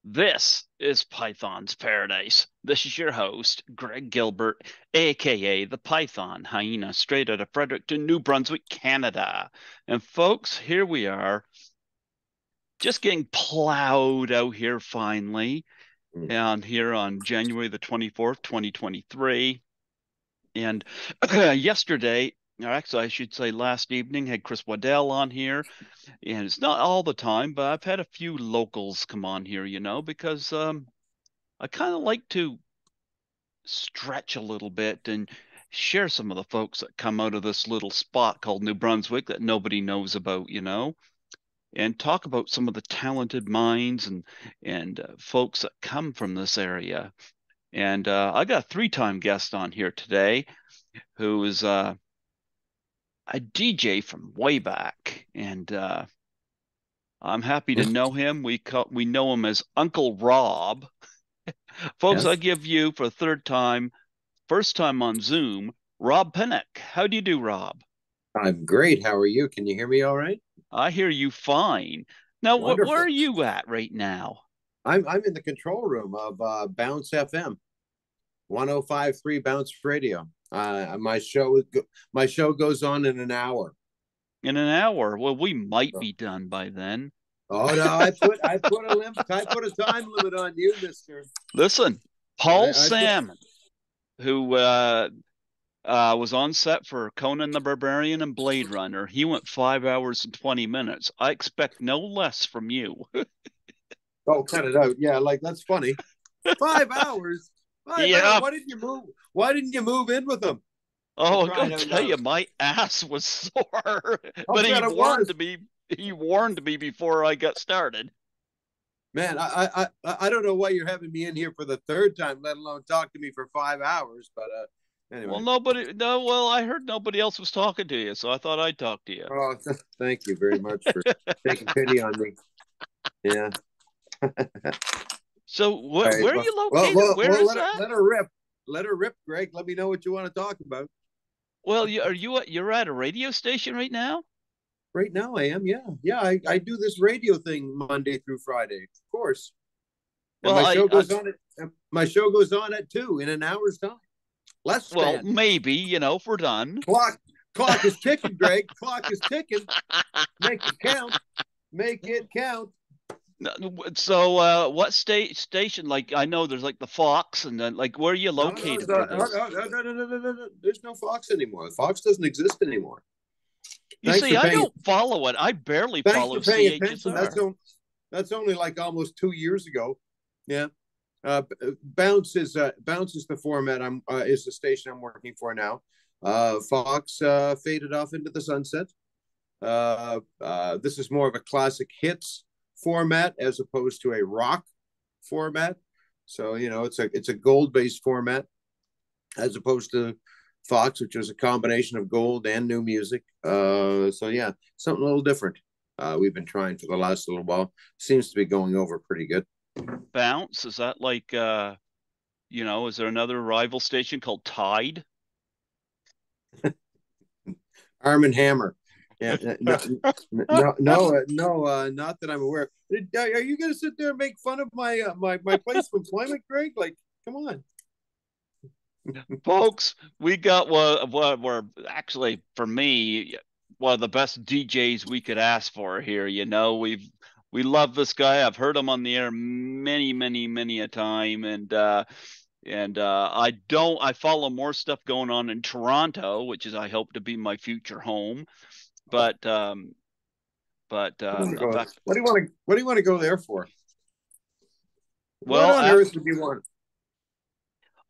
This is Python's Paradise. This is your host, Greg Gilbert, aka the Python Hyena, straight out of Fredericton, New Brunswick, Canada. And folks, here we are, just getting plowed out here finally, and here on January the 24th, 2023. And yesterday, or actually, I should say last evening, had Chris Waddell on here. And it's not all the time, but I've had a few locals come on here, because I kind of like to stretch a little bit and share some of the folks that come out of this little spot called New Brunswick that nobody knows about, and talk about some of the talented minds and folks that come from this area. And I got a three-time guest on here today who is a DJ from way back, and I'm happy to know him. We know him as Uncle Rob. Folks, I Yes, give you for the third time, first time on Zoom, Rob Pinnock. How do you do, Rob? I'm great. How are you? Can you hear me all right? I hear you fine. Now, where are Wonderful. you at right now? I'm in the control room of Bounce FM, 105.3 Bounce Radio. My show goes on in an hour. In an hour. Well, we might be done by then. Oh no, I put a time limit on you, Mister. Listen, Paul I put Salmon, who was on set for Conan the Barbarian and Blade Runner. He went 5 hours and 20 minutes. I expect no less from you. oh cut it out. Yeah, like that's funny. 5 hours. 5 hours. Yeah. Why didn't you move in with them? For Oh, I'm gonna crying out tell loud. you, my ass was sore. I'll But he bet it warned was. me. He warned me before I got started. Man, I don't know why you're having me in here for the third time, let alone talk to me for 5 hours. But Well, anyway, nobody. No, well, I heard nobody else was talking to you, so I thought I'd talk to you. oh, thank you very much for taking pity on me. Yeah. So, All right. where are you located? Where is that? Let her rip. Let her rip, Greg. Let me know what you want to talk about. Well, you're at a radio station right now? Right now, I am. Yeah, yeah. I do this radio thing Monday through Friday, of course, and Well, my show goes on at 2 in an hour's time. Less well, than. maybe, if we're done. Clock clock is ticking, Greg. Clock is ticking. Make it count. Make it count. So, what station? Like, I know there's like the Fox, and then like, where are you No, no, located for this? no. There's no Fox anymore. Fox doesn't exist anymore. You Thanks see, for I paying. don't follow it. I barely Thanks follow for paying attention. CHSR. That's only like almost 2 years ago. Yeah. Bounce is the format. Is the station I'm working for now. Fox faded off into the sunset. This is more of a classic hits format as opposed to a rock format. So it's a gold based format as opposed to Fox, which was a combination of gold and new music. So yeah, something a little different. We've been trying for the last little while. Seems to be going over pretty good. Bounce, is that like is there another rival station called Tide? Arm and Hammer. Yeah, not that I'm aware. Are you going to sit there and make fun of my place of employment, Greg? Like, come on. Folks, we got what were actually for me one of the best DJs we could ask for here. We love this guy. I've heard him on the air many, many, many a time, and I follow more stuff going on in Toronto, which is I hope to be my future home. But What do you want to in go? fact, What do you want to go there for? What well, on earth would you want?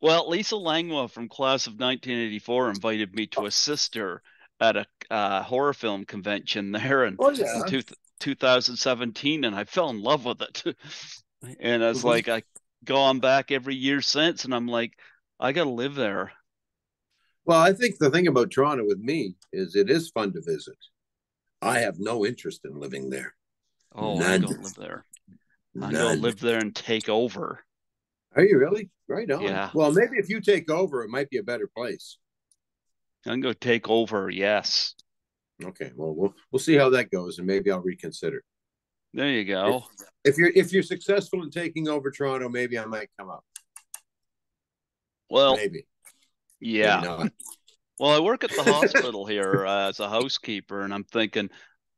well, Lisa Langlois from class of 1984 invited me to assist her at a horror film convention there Oh in yeah. 2017, and I fell in love with it. And it's Mhm. like I go on back every year since, and I'm like, I gotta live there. Well, I think the thing about Toronto with me is it is fun to visit. I have no interest in living there. Oh, I'm None. gonna live there. I'm gonna None. live there and take over. Are you really? Right on. Yeah, Well, maybe if you take over, it might be a better place. I'm gonna take over. Yes. Okay. Well, we'll see how that goes, and maybe I'll reconsider. There you If, go. if you're successful in taking over Toronto, maybe I might come up. Well, Maybe, maybe yeah. not. Well, I work at the I hospital here as a housekeeper, and I'm thinking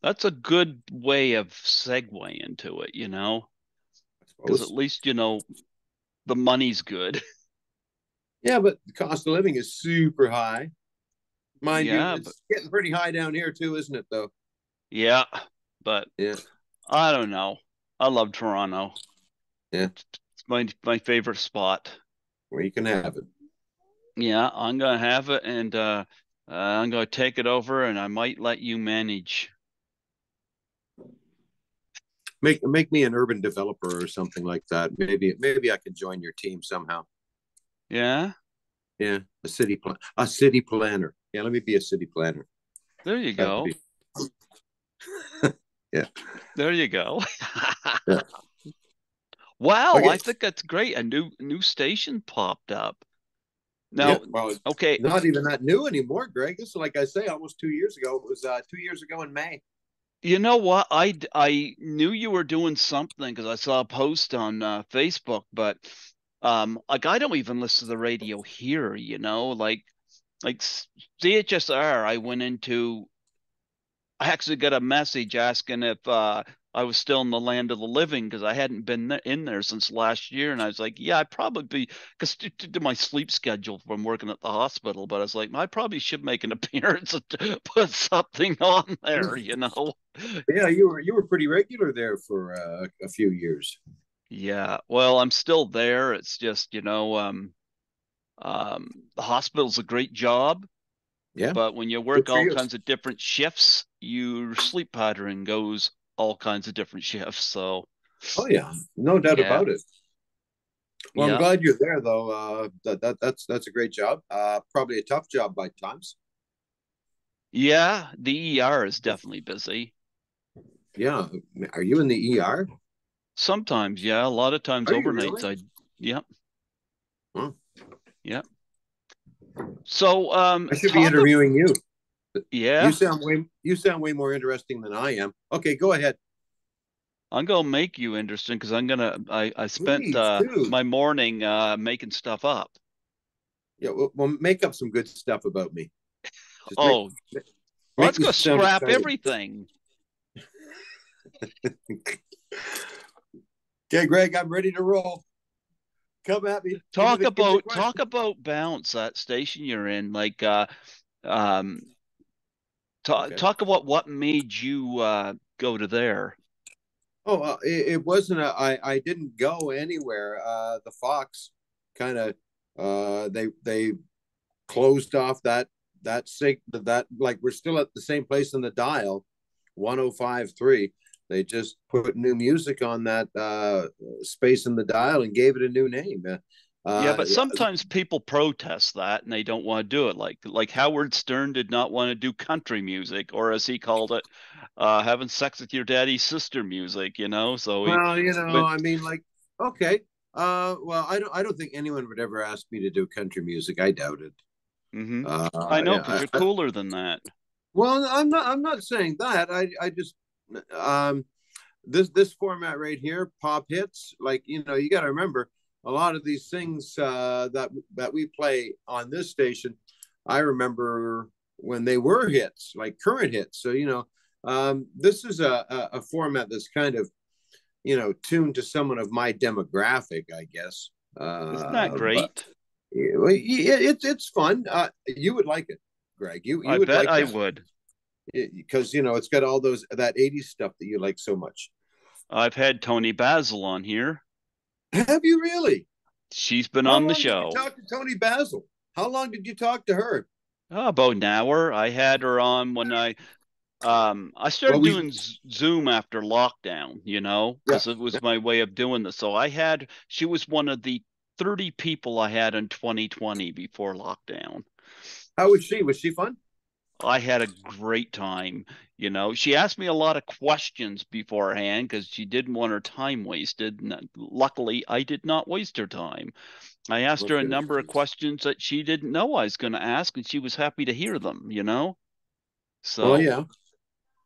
that's a good way of segue into it, because at suppose. least, the money's good. Yeah, but the cost of living is super high. Mind you, Yeah, but it's getting pretty high down here too, isn't it? Though. yeah, but Yeah, I don't know. I love Toronto. yeah. It's my favorite spot. Where you can have it. Yeah, I'm gonna have it, and I'm gonna take it over, and I might let you manage. Make me an urban developer or something like that. Maybe I can join your team somehow. Yeah, Yeah, a city planner. Yeah, let me be a city planner. there you That would go. be yeah. There you go. Yeah. Wow, I Okay. think that's great. A new station popped up. Yeah. Now, Well, it's okay, not even that new anymore, Greg. This is like I say, almost 2 years ago. It was 2 years ago in May. you know what? I knew you were doing something because I saw a post on Facebook, but like I don't even listen to the radio here, like CHSR. I went into I actually got a message asking if I was still in the land of the living because I hadn't been in there since last year, and I was like, "Yeah, I'd probably be," because to my sleep schedule from working at the hospital. But I was like, I probably should make an appearance and put something on there. Yeah, you were pretty regular there for a few years. Yeah, well, I'm still there. It's just, the hospital's a great job, Yeah, but when you good work for all you. kinds of different shifts, your sleep pattern goes all kinds of different shifts. So. Oh yeah, no doubt Yeah, about it. Well, I'm yeah, glad you're there though. That's a great job. Probably a tough job by times. yeah. The ER is definitely busy. Yeah. Are you in the ER? Sometimes, yeah. A lot of times Are you overnights. really? Yeah, Well, yeah. So, I should be interviewing you. You yeah. sound way more interesting than I am. Okay, go ahead. I'm gonna make you interesting because I spent Please do. my morning making stuff up. Yeah, well, make up some good stuff about me. Just make Oh, make let's me go sound scrap excited. everything. Okay, Greg, I'm ready to roll. Come at me. Talk Give me the about talk question. about bounce that station you're in. Like um Okay. talk about what made you go to there. Oh, it wasn't I didn't go anywhere. The Fox kind of they closed off that like we're still at the same place in the dial, 105.3. They just put new music on that space in the dial and gave it a new name. Yeah, Uh, but sometimes people protest that and they don't want to do it. Like Howard Stern did not want to do country music, or as he called it, having sex with your daddy's sister music. So he well, went. I mean, like, okay. Well, I don't think anyone would ever ask me to do country music. I doubt it. Hmm. I know, because Yeah. you're cooler than that. Well, I'm not saying that. I just um this format right here, pop hits, like you got to remember a lot of these things that we play on this station. I remember when they were hits, like current hits. So this is a format that's kind of tuned to someone of my demographic, I guess. Isn't that But great? it's fun. You would like it, Greg. You I would bet like I that would. because it's got all that '80s stuff that you like so much. I've had Tony Basil on here. Have you really? She's been How on the long did you show. talk to Tony Basil? How long did you talk to her? About an hour. I had her on when I Well, started doing Zoom after lockdown, yeah. because it was my way of doing this. So she was one of the 30 people I had in 2020 before lockdown. How was she? Was she fun? I had a great time. She asked me a lot of questions beforehand because she didn't want her time wasted. And luckily, I did not waste her time. I asked her That's a good. number of questions that she didn't know I was going to ask, and she was happy to hear them. Oh So yeah.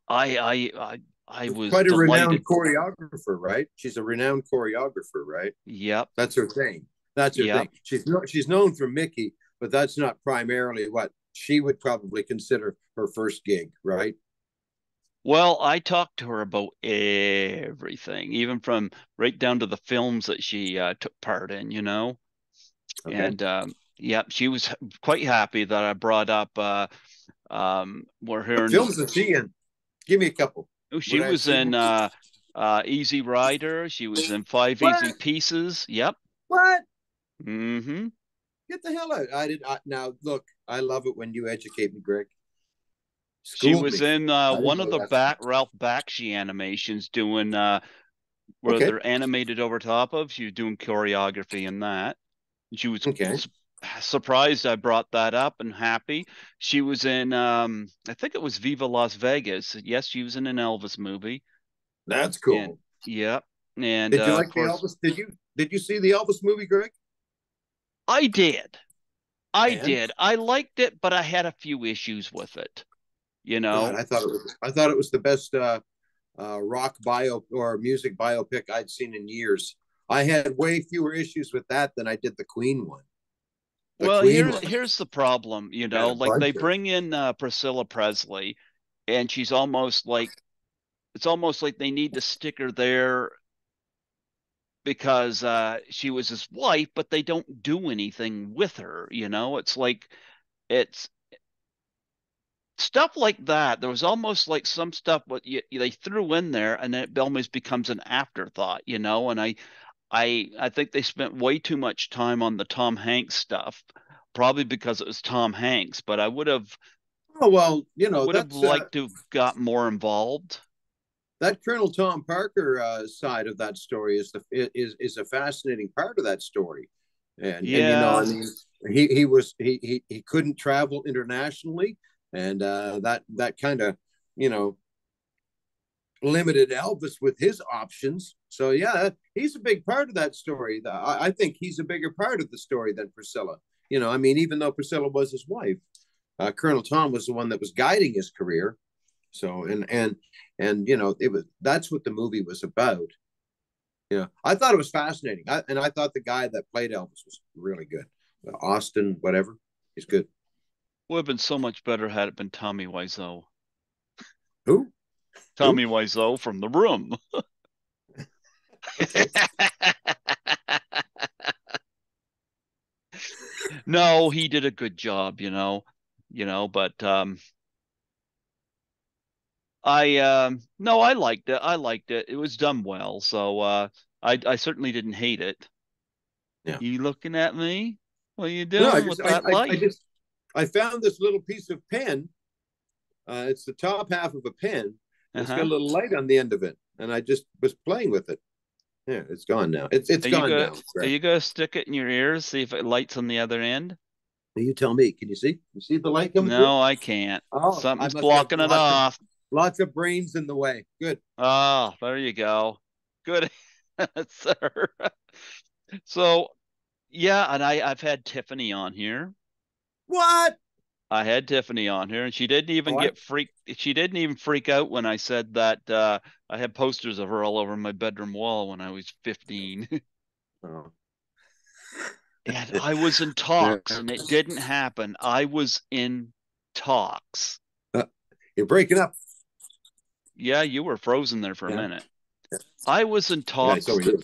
I I was Quite a renowned delighted. choreographer, right? She's a renowned choreographer, right? Yep, That's her thing. That's her yep. thing. She's known for Mickey, but that's not primarily what she would probably consider her first gig, right? Well, I talked to her about everything, even from right down to the films that she took part in, you know. Okay. And yeah, she was quite happy that I brought up we're What hearing films is she in? Give me a couple. oh, she Would I have was seen in them? Easy Rider, she was in Five Easy What? Pieces. Yep. What? Hmm. Get the hell out! Now look. I love it when you educate me, Greg. She School was me. in I didn't one of know the that. Ralph Bakshi animations doing where Okay. they're animated over top of. She was doing choreography in that. She was Okay. su surprised I brought that up and happy. She was in I think it was Viva Las Vegas. Yes, she was in an Elvis movie. That's And cool. yeah. And Did you of like the course Elvis? Did you see the Elvis movie, Greg? I did. I And did. I liked it, but I had a few issues with it, you God, know. I thought it was the best rock bio or music biopic I'd seen in years. I had way fewer issues with that than I did the Queen one. The Well, Queen here's one here's the problem, you had know, a like they bunch of. bring in Priscilla Presley and she's almost like it's almost like they need to stick her there because she was his wife, but they don't do anything with her, you know? It's like it's stuff like that. There was almost like some stuff what they threw in there and then it almost becomes an afterthought, you know? And I think they spent way too much time on the Tom Hanks stuff, probably because it was Tom Hanks, but Oh well, I would have that's liked to have got more involved. that Colonel Tom Parker side of that story is a fascinating part of that story, and I Yeah. mean he couldn't travel internationally, and that kind of you know limited Elvis with his options. So yeah, he's a big part of that story. I think he's a bigger part of the story than Priscilla. I mean, even though Priscilla was his wife, Colonel Tom was the one that was guiding his career. So and it was that's what the movie was about. I thought it was fascinating, and I thought the guy that played Elvis was really good. Austin, whatever, he's good. Would have been so much better had it been Tommy Wiseau. Who? Who? Tommy Wiseau from The Room. Okay. No, he did a good job, but I no, I liked it. I liked it. It was done well. So I certainly didn't hate it. Yeah. You looking at me? What are you No, doing with that light? I found this little piece of pen. It's the top half of a pen. And it's got a Uh-huh. little light on the end of it, and I just was playing with it. Yeah, it's gone now. It's Are you gone go now. are Greg. you gonna stick it in your ears, see if it lights on the other end? You tell me. Can you see? You see the light coming through? No, I can't. Oh, I Something's must have blocking it lots of off. lots of brains in the way. Good. Ah, there you go. Good, sir. So yeah, and I've had Tiffany on here. What? I had Tiffany on here, and she didn't even Oh, I. get freaked. She didn't even freak out when I said that I had posters of her all over my bedroom wall when I was 15. Oh. And I was in talks, and it didn't happen. I was in talks. Uh, you're breaking up. Yeah, you were frozen there for a Yeah. minute. I was in Yeah. So talks are to you.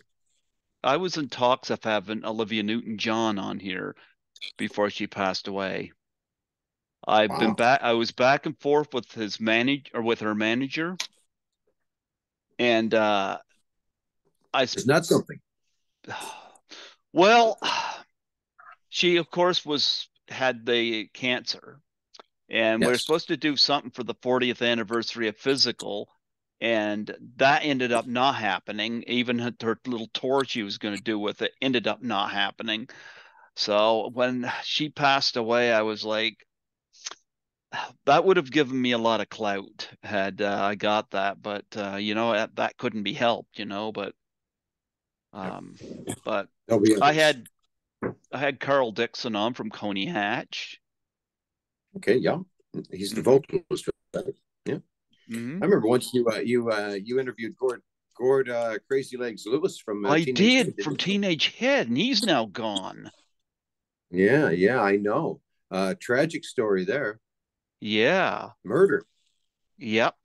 I was in talks of having Olivia Newton-John on here before she passed away. Wow. I was back and forth with his manage or with her manager, and I Isn't that something? well, she of course was had the cancer, and we are Yes. supposed to do something for the 40th anniversary of Physical, and that ended up not happening. Even her little tour she was going to do with it ended up not happening. So when she passed away, I was like, that would have given me a lot of clout had I got that, but that couldn't be helped, Yep. um, but There'll be I others. had I had Carl Dixon on from Coney Hatch. Okay. Yeah. He's the Hmm. vocalist. Right? Yeah. Hmm. I remember once you interviewed Gord Crazy Legs Lewis from I Teenage Head, did, from didn't you? Teenage Head, and he's now gone. Yeah, yeah, I know. Tragic story there. Yeah. Murder. Yep.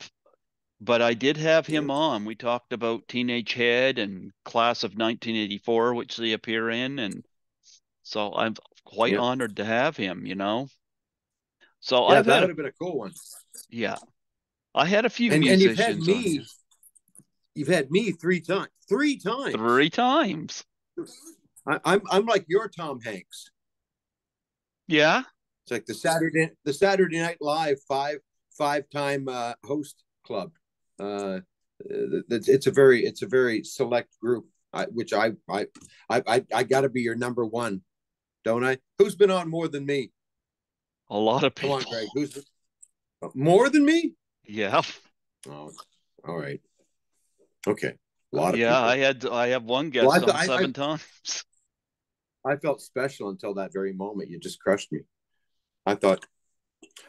But I did have Yeah, him on. We talked about Teenage Head and Class of 1984, which they appear in, and so I'm quite yeah, honored to have him. So yeah. I've That had would a have been a cool one. yeah, I had a few And musicians on here you've had me 3 times. 3 times. 3 times. I'm like your Tom Hanks. Yeah. It's like the Saturday Night Live five time host club. It's a very select group. Which I got to be your number one, don't I? Who's been on more than me? A lot of Come on, people. Greg. Who's more than me? Yeah. Oh, all right. Okay, a lot of Yeah, people. I have one Well, guest on 7 times. I felt special until that very moment. You just crushed me. I thought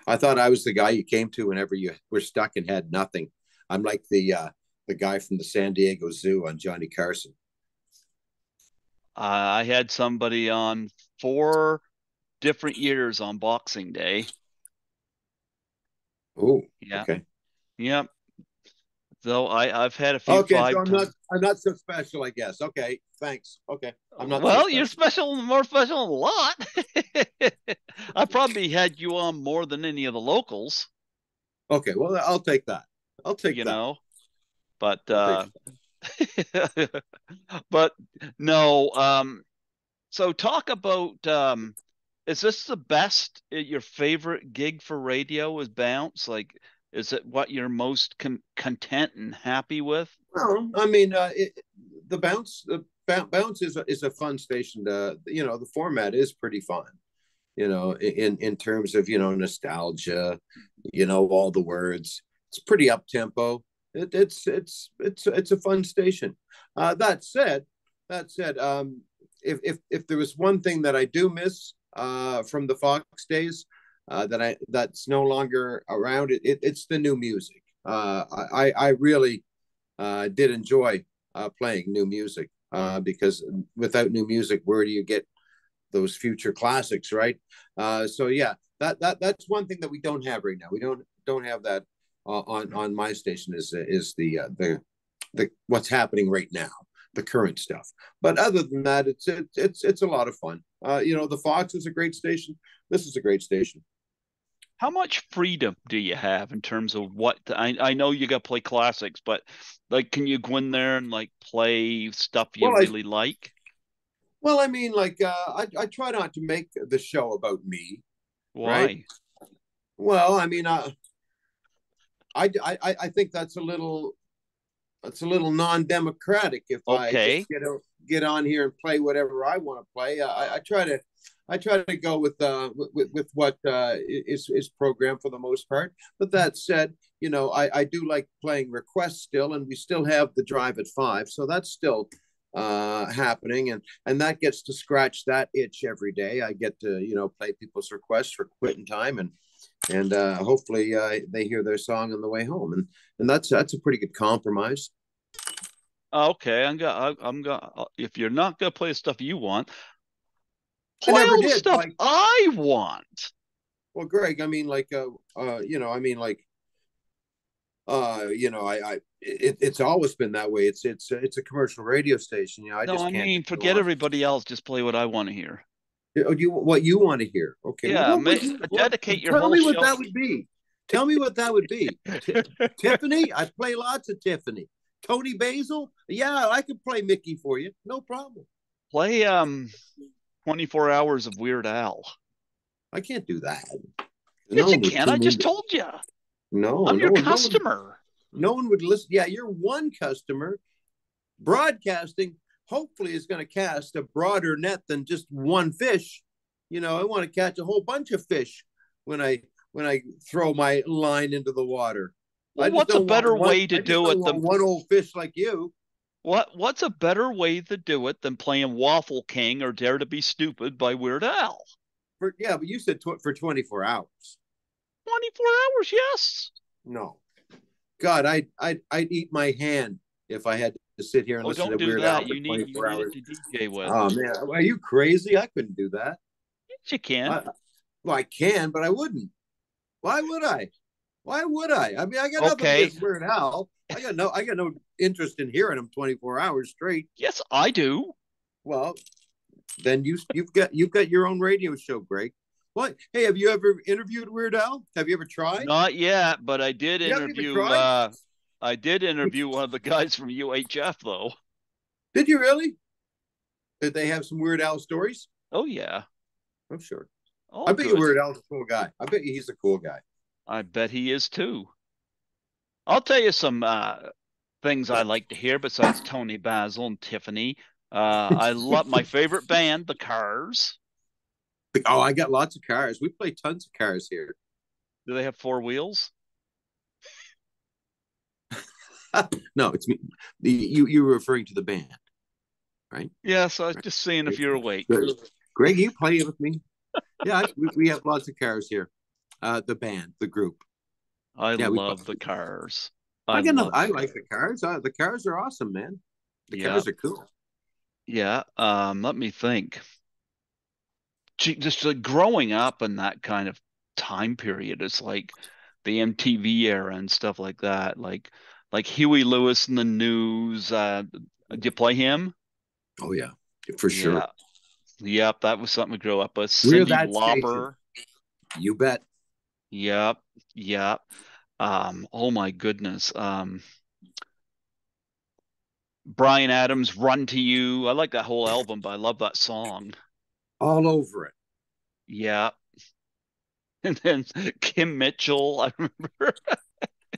I thought I was the guy you came to whenever you were stuck and had nothing. I'm like the guy from the San Diego Zoo on Johnny Carson. I had somebody on 4 different years on Boxing Day. Oh, Yeah. okay. Yep. Though I've had a few Okay, so five I'm not times. I'm not so special, I guess. Okay, thanks. Okay, I'm not so Well, you're special. special, more special than a lot. I probably had you on more than any of the locals, Okay, well, I'll take that. I'll take you that. know. But I'll take but no, so talk about is this the best your favorite gig for radio is bounce? Like is it what you're most content and happy with? Well, I mean, the bounce is a fun station. The format is pretty fun. In terms of nostalgia, all the words. It's pretty up tempo. It's a fun station. That said, if there was one thing that I do miss from the Fox days, that's no longer around, it's the new music. I really did enjoy playing new music because without new music, where do you get those future classics, right? So yeah, that's one thing that we don't have right now. We don't have that on my station is the what's happening right now, the current stuff. But other than that, it's a lot of fun. The Fox is a great station. This is a great station. How much freedom do you have in terms of I know you got to play classics, but like can you go in there and like play stuff you Well, I really like? well, I mean, like I try not to make the show about me, right? Why? Well, I mean, I think that's a little non-democratic if I just Okay. get on here and play whatever I want to play. I try to go with what is programmed for the most part. But that said, I do like playing requests still, and we still have the drive at 5, so that's still happening, and that gets to scratch that itch every day. I get to play people's requests for quitting time, and hopefully they hear their song on the way home, and that's a pretty good compromise. Okay, I'm gonna if you're not gonna play the stuff you want, I play never all the did. stuff Like, I want. well, Greg, I mean, like, I mean, like, it's always been that way. It's a commercial radio station. I No, just I can't mean, go forget on. everybody else. Just play what I want to hear. What you want to hear? Okay, well, Yeah, what would you? What? dedicate your Tell whole me what show. that would be. Tell me what that would be. Tiffany, I play lots of Tiffany. Tony Basil, yeah, I could play Mickey for you, no problem. Play 24 hours of Weird Al. I can't do that. Yes, No you one would can. I tune just in. told you. No, I'm your no one, customer. no one would listen. Yeah, you're one customer. Broadcasting hopefully is going to cast a broader net than just one fish. I want to catch a whole bunch of fish when I throw my line into the water. I Well, just what's a don't want better one. way to I just do don't it want than one old fish like you. what's a better way to do it than playing Waffle King or Dare to Be Stupid by Weird Al? Yeah, but you said for 24 hours. 24 hours, yes. No, God, I'd eat my hand if I had to sit here and Oh, listen don't to do Weird Al that. for You 24 need it hours. to DJ with. Oh man, are you crazy? I couldn't do that. Yes, you can. I, well, I can, but I wouldn't. Why would I? Why would I? I mean, I got nothing Okay. against Weird Al. I got no interest in hearing him 24 hours straight. Yes, I do. Well, then you've got your own radio show, Greg. What? Hey, have you ever interviewed Weird Al? Have you ever tried? Not yet, but You haven't even tried? I did interview one of the guys from UHF though. Did you really? Did they have some Weird Al stories? Oh yeah. I'm sure. I All bet you good. Weird Al's a cool guy. I bet you he's a cool guy. I bet he is too. I'll tell you some things I like to hear besides Tony Basil and Tiffany. I love my favorite band, The Cars. Oh, I got lots of cars. We play tons of cars here. Do they have four wheels? No, it's me. You were referring to the band, right? Yes, I was just seeing if you're awake. Greg, you play with me? Yeah, we have lots of cars here. The band, the group. I Yeah, we. love The Cars. I I got enough. love I The like Cars. the cars. The cars are awesome, man. The Yeah, cars are cool. yeah. Let me think. Just like growing up in that kind of time period, it's like the MTV era and stuff like that. Like Huey Lewis and the News. Do you play him? Oh yeah, for sure. Yeah. Yep, that was something to grow up with. We're Cyndi that station. Lauper. You bet. Yep, yep. Oh my goodness. Brian Adams, Run to You. I like that whole album, but I love that song. All over it. Yeah. And then Kim Mitchell, I remember.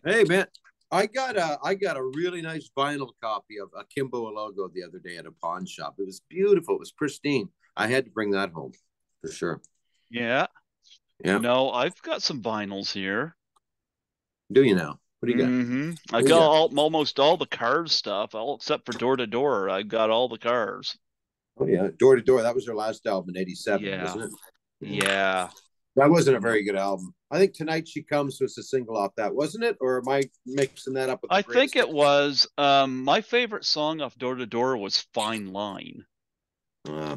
Hey man, I got a really nice vinyl copy of Akimbo Logo the other day at a pawn shop. It was beautiful. It was pristine. I had to bring that home for sure. Yeah. Yeah. No, I've got some vinyls here. Do you now? What do you got? I What do got you got? almost all the Cars stuff, all except for Door to Door. I got all the Cars. Oh yeah, Door to Door. That was their last album in '87, Yeah. wasn't it? Yeah. Yeah. That wasn't a very good album. I think Tonight She Comes was a single off that, wasn't it? Or am I mixing that up with the I think greatest it hits? was my favorite song off Door to Door was Fine Line. Uh,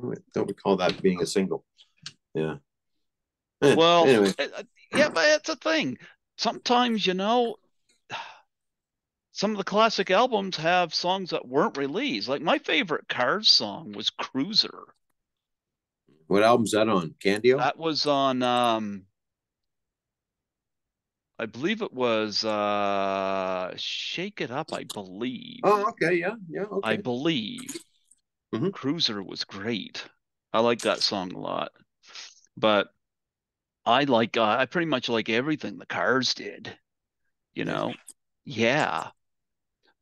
I don't recall that being a single. Yeah. Well, Anyway, yeah, but it's a thing. Sometimes, some of the classic albums have songs that weren't released. Like my favorite Cars song was Cruiser. what album's that on? Candio? That was on I believe it was Shake It Up, I believe. Oh, okay. Yeah. Yeah. I Okay. believe. Hmm. Cruiser was great. I like that song a lot. But I pretty much like everything the Cars did, you Yeah. know. Yeah.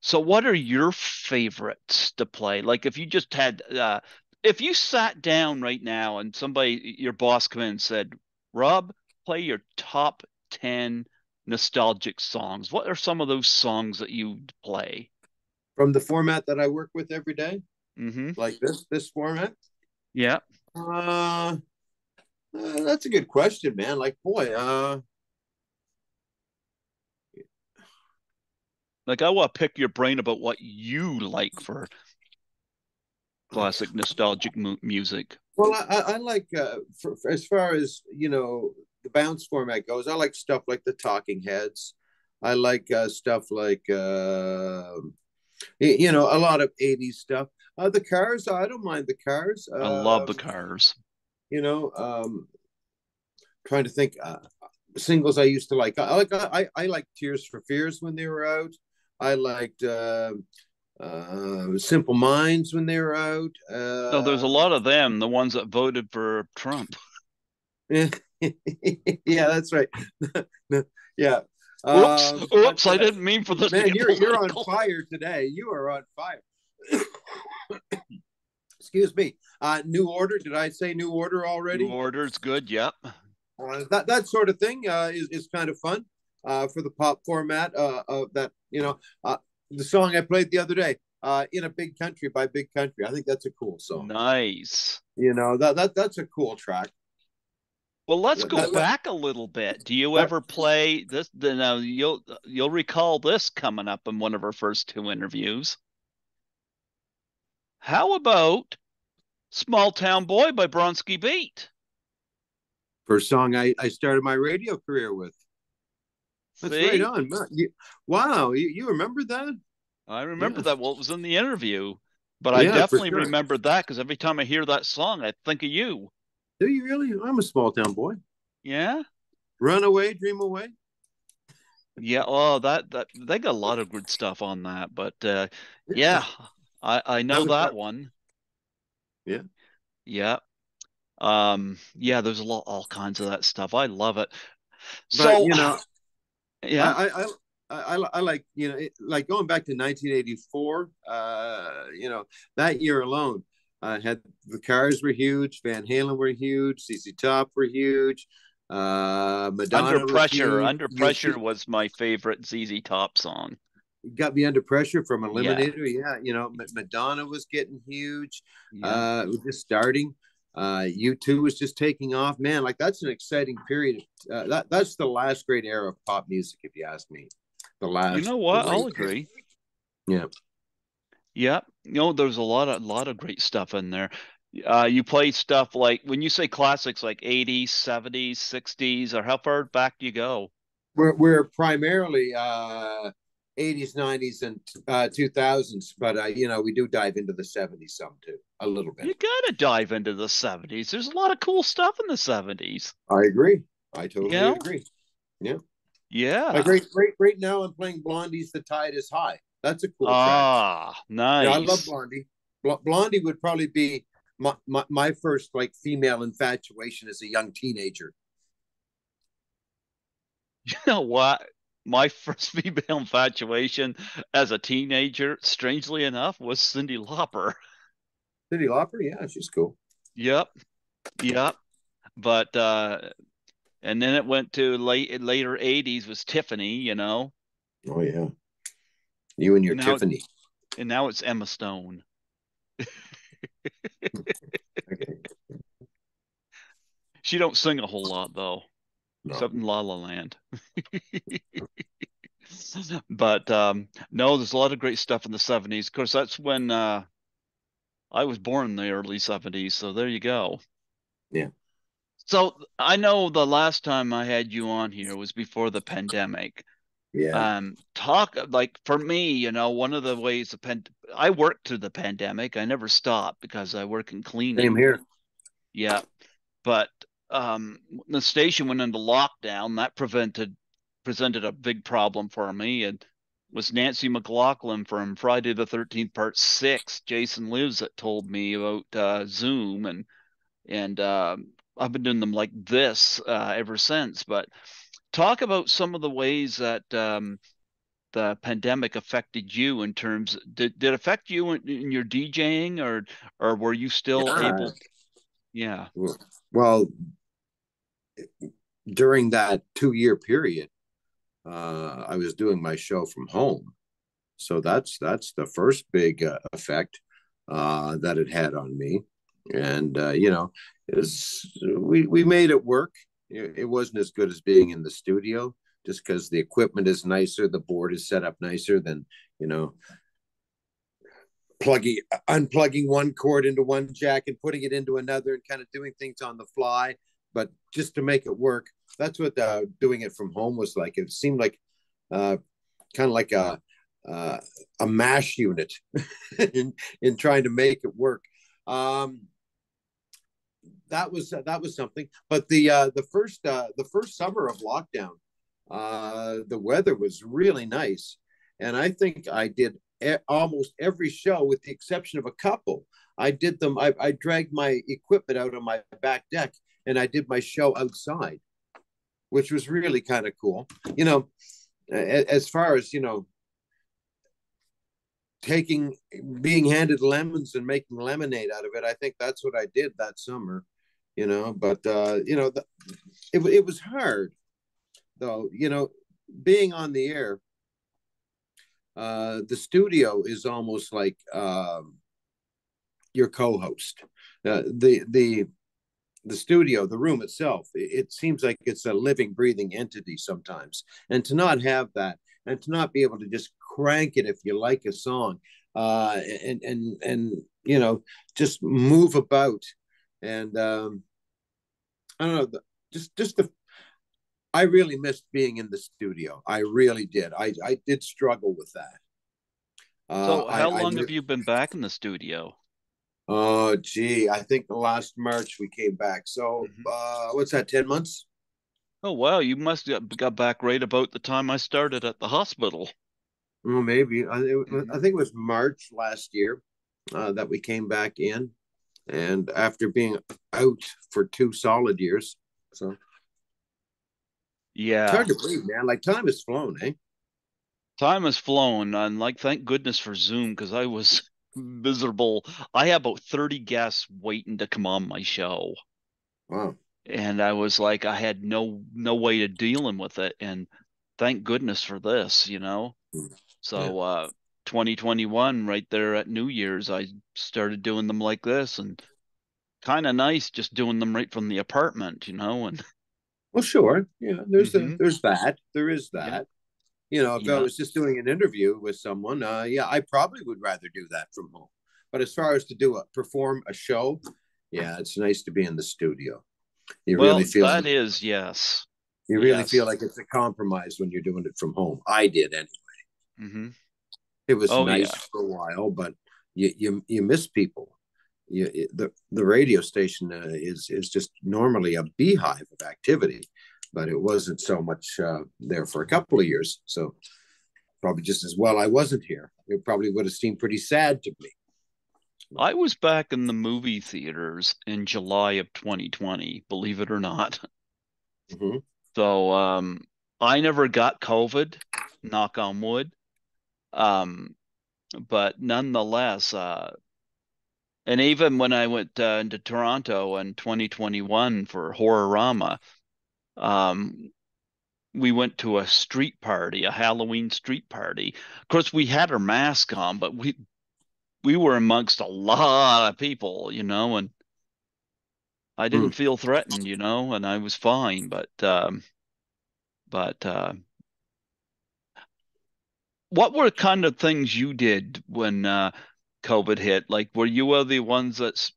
So what are your favorites to play? Like if you sat down right now and your boss come in and said, "Rob, play your top 10 nostalgic songs." What are some of those songs that you play? From the format that I work with every day, Mm-hmm. like this format. Yeah. Uh, that's a good question, man. Like, boy, Like I want to pick your brain about what you like for classic nostalgic music. well, I like as far as the bounce format goes. I like stuff like the Talking Heads. I like stuff like a lot of '80s stuff. The Cars, I don't mind the Cars. I love the Cars. You know, trying to think singles I used to like. I like Tears for Fears when they were out. I liked Simple Minds when they were out. No, there's a lot of them, the ones that voted for Trump. Yeah, that's right. Yeah. Oops, But oops, I didn't mean for this to man, get you're on political. fire today. You are on fire. Excuse me. New Order. Did I say New Order New already? Order's good, yep. That sort of thing is kind of fun for the pop format of that. The song I played the other day, "In a Big Country" by Big Country. I think that's a cool song. Nice. That's a cool track. Well, let's That, go that, back a little bit. Do you that ever play this? Now you'll recall this coming up in one of our first two interviews. How about "Small Town Boy" by Bronski Beat? first song I started my radio career with. That's right See, on. Wow, you remember that? I remember Yeah, that. Well, it was in the interview, but I yeah, for definitely sure. remember that because every time I hear that song, I think of you. Do you really? I'm a small town boy. Yeah, Run away, dream away. yeah. Oh, that they got a lot of good stuff on that, but Yeah, yeah, I that know was that that. one. Yeah, Yeah. Yeah, there's a lot, all kinds of that stuff. I love it. but So, yeah, I I I like like going back to 1984. That year alone, had the Cars were huge, Van Halen were huge, CC Top were huge, Under Madonna was Pressure. huge. Under You Pressure was my favorite ZZ Top song. got me under pressure from Yeah. Eliminator. Yeah, Madonna was getting huge. Yeah. It was just starting. U2 was just taking off. Man, like that's an exciting period. That's the last great era of pop music, if you ask me. The You last know what? great. I'll agree. Yeah. Yeah. There's a lot of great stuff in there. You play stuff like when you say classics like 80s, 70s, 60s, or how far back do you go? We're primarily 80s, 90s, and 2000s, but we do dive into the 70s some too, a little bit. You gotta dive into the 70s. There's a lot of cool stuff in the 70s. I agree. I You totally know? agree. Yeah. Like Yeah. right now, I'm playing Blondie's "The Tide Is High." That's a cool track. Ah, I love nice. Blondie. Blondie would probably be my first like female infatuation as a young teenager. You know what? My first female infatuation as a teenager, strangely enough, was Cyndi Lauper. Cyndi Lauper, yeah, she's cool. Yep, yep. But and then it went to later 80s was Tiffany. Oh yeah, you and your And now Tiffany. and now it's Emma Stone. Okay. She don't sing a whole lot though, No, except in La La Land. But no, there's a lot of great stuff in the 70s. Of course, that's when I was born in the early 70s, so there you go. yeah, So I know the last time I had you on here was before the pandemic. yeah. Talk like for me, one of the ways I worked through the pandemic. I never stopped because I work in Same cleaning. here. Yeah, but the station went into lockdown. That presented a big problem for me. And was Nancy McLaughlin from Friday the 13th Part 6, Jason Lives, that told me about Zoom, and I've been doing them like this ever since. But talk about some of the ways that the pandemic affected you in terms did it affect you in your DJing, or were you still Yeah. able? Yeah. Well, during that 2 year period, I was doing my show from home, so that's the first big effect that it had on me. And is we made it work. It wasn't as good as being in the studio, just because the equipment is nicer, the board is set up nicer than you know plugging unplugging one cord into one jack and putting it into another and kind of doing things on the fly. But just to make it work, that's what doing it from home was like. It seemed like uh, kind of like uh, a mash unit in trying to make it work. Um, that was something. But the first summer of lockdown, the weather was really nice, and I think I did almost every show with the exception of a couple. I did them. I dragged my equipment out on my back deck, and I did my show outside, which was really kind of cool. You know, as far as taking being handed lemons and making lemonade out of it, I think that's what I did that summer. But it was hard though. Being on the air, the studio is almost like your co-host. The the studio, the room itself, it seems like it's a living, breathing entity sometimes. And to not have that, and to not be able to just crank it if you like a song, and just move about, and I don't know, just the. I really missed being in the studio. I really did. I did struggle with that. So, how I long have you been back in the studio? Oh, gee, I think the last March we came back. So, Mhm. what's that, 10 months? Oh, wow, you must have got back right about the time I started at the hospital. Oh, maybe. Hmm. I think it was March last year that we came back in. And after being out for 2 solid years. So, it's Yeah, hard to believe, man. Like, time has flown, eh? time has flown, and like, thank goodness for Zoom because I was miserable. I had about 30 guests waiting to come on my show, Wow. and I was like, I had no way of dealing with it, and thank goodness for this. Yeah. So, 2021, right there at New Year's, I started doing them like this, and kind of nice just doing them right from the apartment. And Well, sure. Yeah, hmm there's that. There is yeah, that. If I yeah. was just doing an interview with someone, yeah, I probably would rather do that from home. But as far as to perform a show, yeah, it's nice to be in the studio. You really Well, feel that is yes, you really feel yes. like it's a compromise when you're doing it from home. I did, and Hmm. it was Oh nice yeah. for a while, but you miss people. The radio station is just normally a beehive of activity, but it wasn't so much there for a couple of years. So probably just as well I wasn't here. It probably would have seemed pretty sad to me. But, I was back in the movie theaters in July of 2020, believe it or not. mhm. So, I never got COVID, knock on wood. Um, but nonetheless, and even when I went into Toronto in 2021 for Horrorama, um, we went to a street party, a Halloween street party. Of course, we had our mask on, but we were amongst a lot of people, and I didn't Hmm. feel threatened, and I was fine. But what were kind of things you did when COVID hit? Like, were you one of the ones that's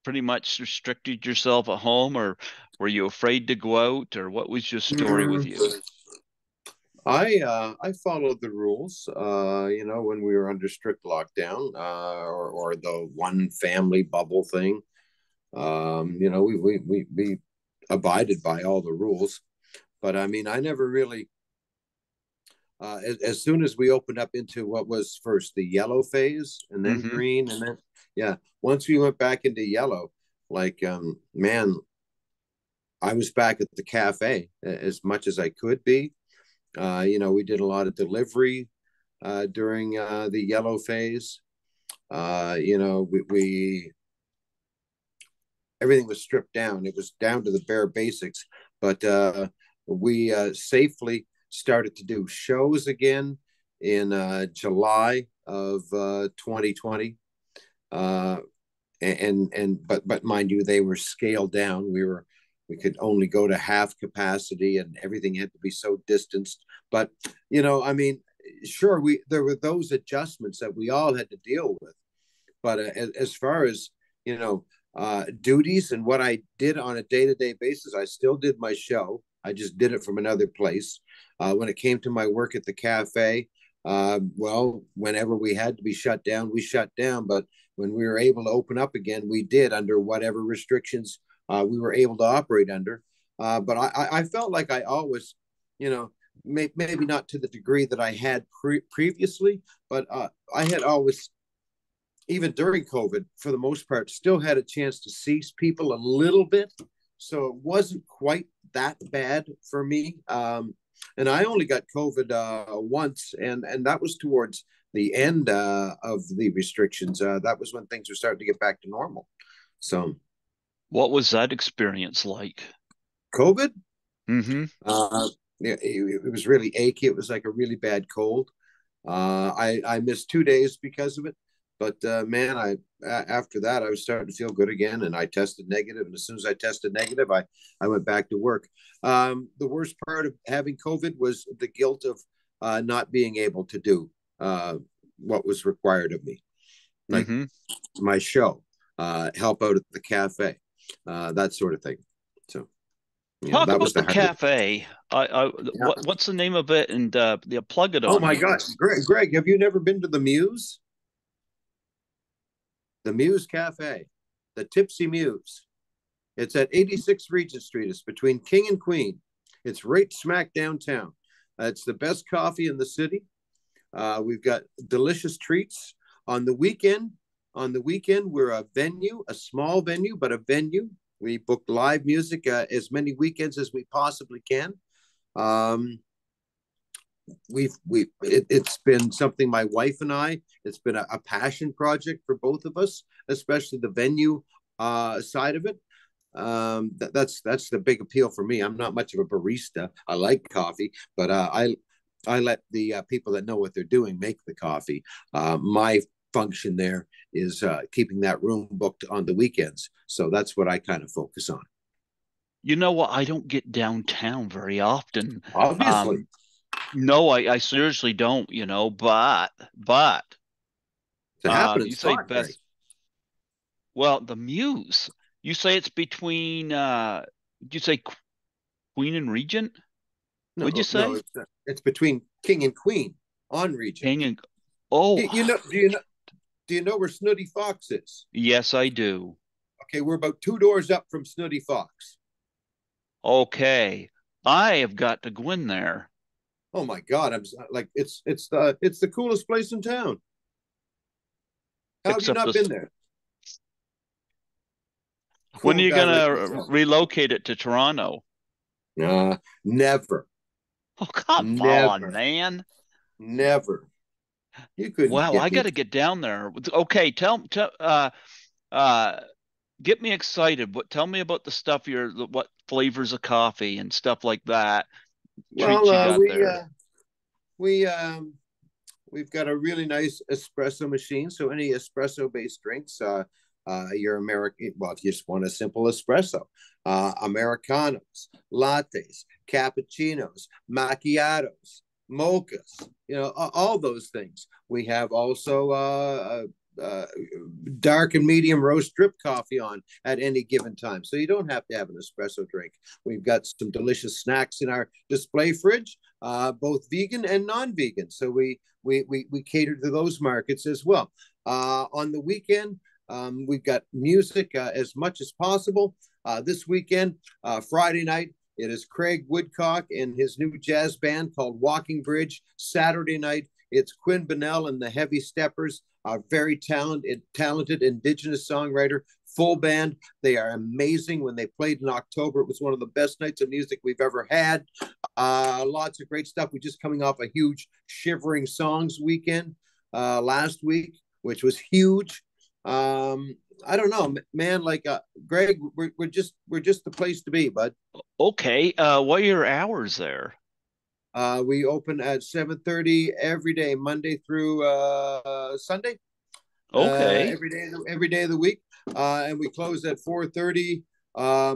pretty much restricted yourself at home, or were you afraid to go out, or what was your story with Mm. you? I followed the rules, when we were under strict lockdown, or the one family bubble thing. We abided by all the rules. But I mean, I never really. As soon as we opened up into what was first the yellow phase, and then Hmm. green, and then yeah, once we went back into yellow, like man, I was back at the cafe as much as I could be. We did a lot of delivery during the yellow phase. We everything was stripped down. It was down to the bare basics, but we safely started to do shows again in July of 2020. Uh, but mind you, they were scaled down. We could only go to half capacity, and everything had to be so distanced. But I mean, sure, we there were those adjustments that we all had to deal with. But as far as you know, duties and what I did on a day-to-day basis, I still did my show. I just did it from another place. When it came to my work at the cafe, well, whenever we had to be shut down, we shut down. But when we were able to open up again, we did under whatever restrictions we were able to operate under. But I felt like I always, you know, maybe not to the degree that I had previously, but I had always, even during COVID, for the most part, still had a chance to see people a little bit. So it wasn't quite that bad for me. And I only got COVID once, and that was towards the end of the restrictions. That was when things were starting to get back to normal. So What was that experience like? COVID, Hmm. it was really achy. It was like a really bad cold. I missed 2 days because of it, But man, after that I was starting to feel good again, and I tested negative. And as soon as I tested negative, I went back to work. The worst part of having COVID was the guilt of not being able to do what was required of me, like Mm-hmm. my show, help out at the cafe, that sort of thing. So Talk that was about the the hardest. cafe. Yeah. What's the name of it? And plug it Oh on my here. gosh, Greg, have you never been to the Muse? The Muse Cafe, the Tipsy Muse. It's at 86 Regent Street. It's between King and Queen. It's right smack downtown. It's the best coffee in the city. We've got delicious treats on the weekend. On the weekend, we're a venue, a small venue, but a venue. We book live music as many weekends as we possibly can. Um, it's been something my wife and I. It's been a passion project for both of us, especially the venue side of it. That's the big appeal for me. I'm not much of a barista. I like coffee, but I let the people that know what they're doing make the coffee. My function there is keeping that room booked on the weekends. So that's what I kind of focus on. You know what? I don't get downtown very often. Obviously, Um, no, I seriously don't, but it's a happening you say spot, Greg. best. Well, the Muse. You say it's between did you say Queen and Regent? What'd you No, say? it's between King and Queen on Regent. King and Oh, You know? Do you know where Snooty Fox is? yes, I do. Okay, we're about two doors up from Snooty Fox. Okay. I have got to go in there. Oh my God, I'm like it's the coolest place in town. How have you Except not this. been there? When are Cool you guy like gonna yourself. relocate it to Toronto? Never, Oh, come on, never, man. never. You couldn't Wow, get I me. gotta get down there. Okay, uh get me excited. Tell me about the stuff what flavors of coffee and stuff like that, Well, treats you got there. we we've got a really nice espresso machine. So any espresso based drinks, your American, well, if you just want a simple espresso, Americanos, lattes, cappuccinos, macchiatos, mochas, all those things. We have also dark and medium roast drip coffee on at any given time. So you don't have to have an espresso drink. We've got some delicious snacks in our display fridge, both vegan and non-vegan. So we cater to those markets as well. On the weekend, we've got music as much as possible. This weekend, Friday night, it is Craig Woodcock and his new jazz band called Walking Bridge. Saturday night, it's Quinn Bonnell and the Heavy Steppers, a very talented Indigenous songwriter, full band. They are amazing. When they played in October, it was one of the best nights of music we've ever had. Lots of great stuff. We're just coming off a huge Shivering Songs weekend last week, which was huge. I don't know, man. Like Greg, we're just the place to be, bud. Okay, what are your hours there? We open at 7:30 every day, Monday through Sunday, Okay. every day of the week, and we close at 4:30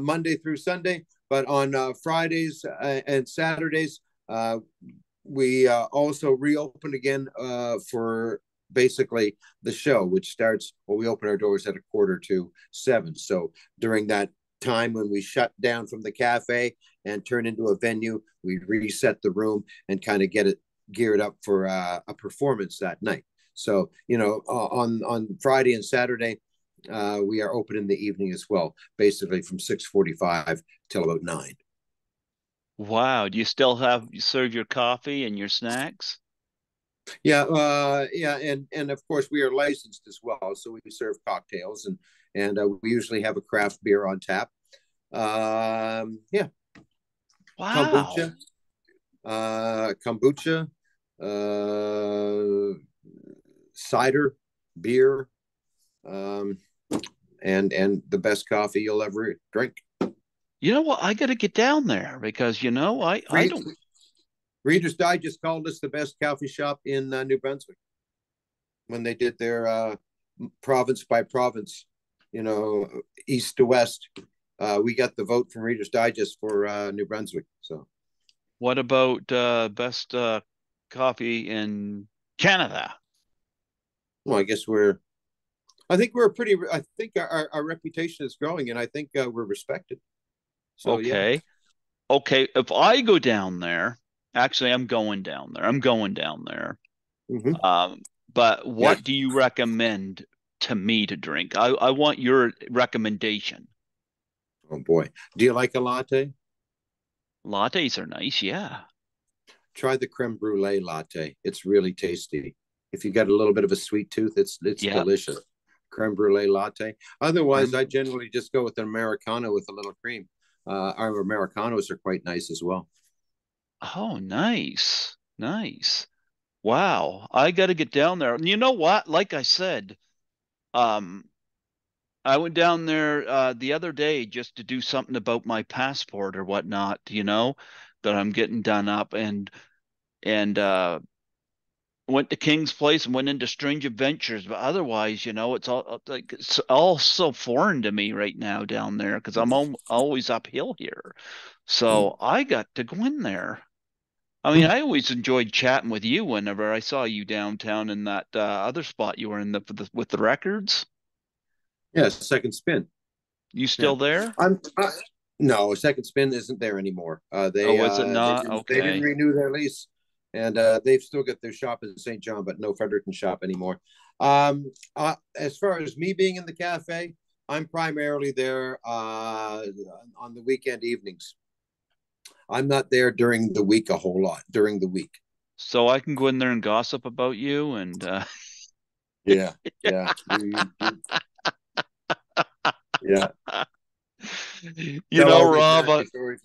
Monday through Sunday. But on Fridays and Saturdays, we also reopen again for basically the show, which starts. Well, we open our doors at 6:45. So during that time when we shut down from the cafe and turn into a venue, we reset the room and kind of get it geared up for a performance that night. So on Friday and Saturday, we are open in the evening as well, basically from 6:45 till about 9. Wow. Do you still you serve your coffee and your snacks? Yeah, and of course we are licensed as well, so we serve cocktails and we usually have a craft beer on tap. Yeah, Wow. kombucha, kombucha, uh, cider, beer, um, and the best coffee you'll ever drink. You know what? I gotta get down there because I Read, don't. Reader's Digest called us the best coffee shop in New Brunswick when they did their province by province, east to west. We got the vote from Reader's Digest for New Brunswick. So, What about best coffee in Canada? well, I think I think our reputation is growing, and I think we're respected. So, yeah. Okay. Okay. If I go down there, actually, I'm going down there. I'm going down there. Hmm. Um, but Yeah. what do you recommend to me to drink? I want your recommendation. Oh boy. Do you like a latte? Lattes are nice, yeah. Try the creme brulee latte. It's really tasty. If you got a little bit of a sweet tooth, it's Yep. delicious. Creme brulee latte. Otherwise, I Creme. generally just go with an Americano with a little cream. Our Americanos are quite nice as well. Oh, nice. Nice. Wow. I got to get down there. You know what? Like I said, um, I went down there the other day just to do something about my passport or whatnot, that I'm getting done up and went to King's Place and went into Strange Adventures. But otherwise, it's all so foreign to me right now down there because I'm always uphill here. So I got to go in there. I mean, I always enjoyed chatting with you whenever I saw you downtown in that other spot you were in with the records. Yeah, second spin. You Yeah, still there? I'm. No, second spin isn't there anymore. Oh, is it not? They didn't Okay. renew their lease, and they've still got their shop in St. John, but no Fredericton shop anymore. As far as me being in the cafe, I'm primarily there on the weekend evenings. I'm not there during the week a whole lot during the week. So I can go in there and gossip about you and Yeah, yeah, yeah. Tell all those Rob, nasty stories.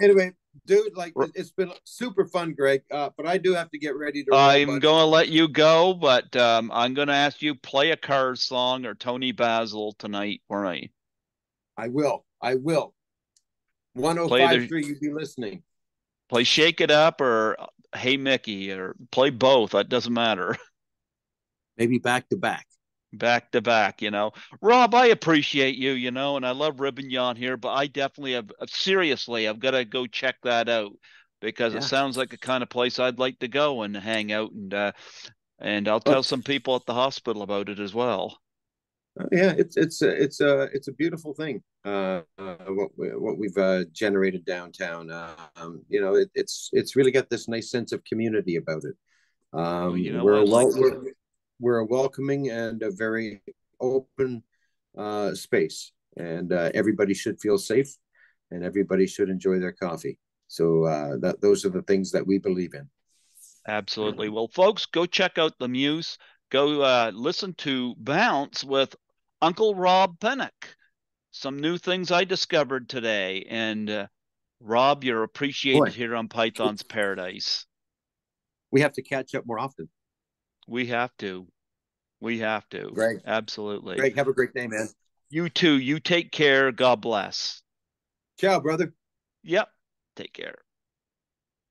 Anyway, dude, like it's been super fun, Greg. But I do have to get ready to roll, I'm buddy. going to let you go, but I'm going to ask you play a Cars song or Tony Basil tonight for me. I will. I will. Play the 1053, you be listening. play Shake It Up or Hey Mickey or play both. That doesn't matter. Maybe back to back. Back to back. Rob, I appreciate you, and I love ribbing you on here, but I definitely have seriously, I've got to go check that out because it Yeah. sounds like a kind of place I'd like to go and hang out and I'll tell Well, some people at the hospital about it as well. yeah, it's a beautiful thing. What we've generated downtown. It's really got this nice sense of community about it. Well, you know We're a what? well Like we're a welcoming and a very open space, and everybody should feel safe, and everybody should enjoy their coffee. So those are the things that we believe in. absolutely. Well, folks, go check out the Muse. Go listen to Bounce with Uncle Rob Pinnock. Some new things I discovered today. And Rob, you're appreciated Boy, here on Python's Paradise. we have to catch up more often. We have to. We have to. Greg, Absolutely. Greg, have a great day, man. You too. You take care. God bless. Ciao, brother. Yep. Take care.